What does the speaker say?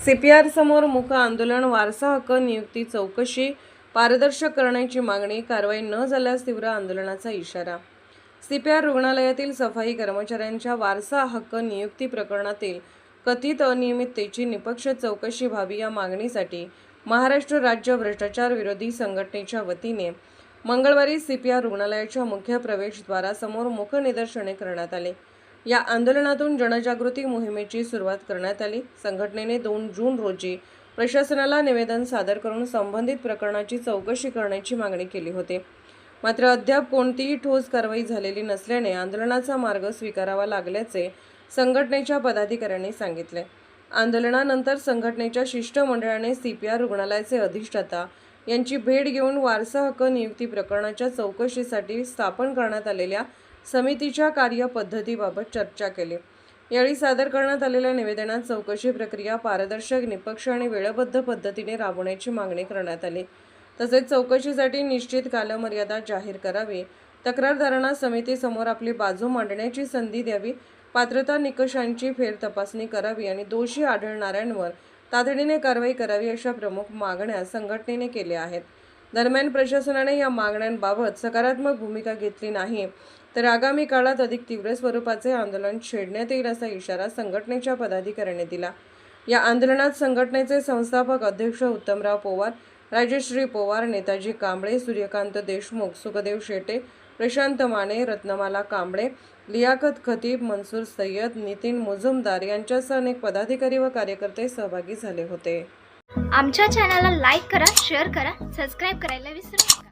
CPR समोर मूक आंदोलन, वारसा हक्क नियुक्ती चौकशी पारदर्शक करण्याची मागणी, कारवाई न झाल्यास तीव्र आंदोलनाचा इशारा। सीपीआर रुग्णालयातील सफाई कर्मचाऱ्यांच्या वारसा हक्क नियुक्ती प्रकरणातील कथित अनियमिततेची निष्पक्ष चौकशी व्हावी या मागणीसाठी महाराष्ट्र राज्य भ्रष्टाचार विरोधी संघटनेच्या वतीने मंगळवारी सीपीआर रुग्णालयाच्या मुख्य प्रवेशद्वारासमोर मूक निदर्शने करण्यात आले। या आंदोलनातून जनजागृती मोहिमेची सुरुवात करण्यात आली। संघटनेने 2 जून रोजी प्रशासनाला निवेदन सादर करून संबंधित प्रकरणाची चौकशी करण्याची मागणी केली होती। मात्र अद्याप कोणतीही ठोस कारवाई झालेली नसल्याने आंदोलनाचा मार्ग स्वीकारावा लागल्याचे संघटनेच्या पदाधिकाऱ्यांनी सांगितले। आंदोलनानंतर संघटनेच्या शिष्टमंडळाने सीपीआर रुग्णालयाचे अधिष्ठाता यांची भेट घेऊन वारसा हक्क नियुक्ती प्रकरणाच्या चौकशीसाठी स्थापन करण्यात आलेल्या समितीच्या कार्यपद्धतीबाबत चर्चा केली। यावेळी सादर करण्यात आलेल्या निवेदनात चौकशी प्रक्रिया पारदर्शक, निष्पक्ष आणि वेळबद्ध पद्धतीने राबवण्याची मागणी करण्यात आली। तसेच चौकशीसाठी निश्चित कालमर्यादा जाहीर करावी, तक्रारदारांना समितीसमोर आपली बाजू मांडण्याची संधी द्यावी, पात्रता निकषांची फेरतपासणी करावी आणि दोषी आढळणाऱ्यांवर तातडीने कारवाई करावी अशा प्रमुख मागण्या संघटनेने केल्या आहेत। दरम्यान प्रशासनाने या मागण्यांबाबत सकारात्मक भूमिका घेतली नाही तर आगामी काळात अधिक तीव्र स्वरूपाचे आंदोलन छेडण्यात येईल असा इशारा संघटनेच्या पदाधिकाऱ्यांनी दिला। या आंदोलनात संघटनेचे संस्थापक अध्यक्ष उत्तमराव पवार, राजश्री पवार, नेताजी कांबळे, सूर्यकांत देशमुख, सुखदेव शेटे, प्रशांत माने, रत्नमाला कांबळे, लियाकत खतीब, मनसूर सय्यद, नितीन मुजुमदार यांच्यासह अनेक पदाधिकारी व कार्यकर्ते सहभागी झाले होते। आमच्या चॅनलला लाईक करा, शेअर करा, सबस्क्राईब करायला विसरू नका।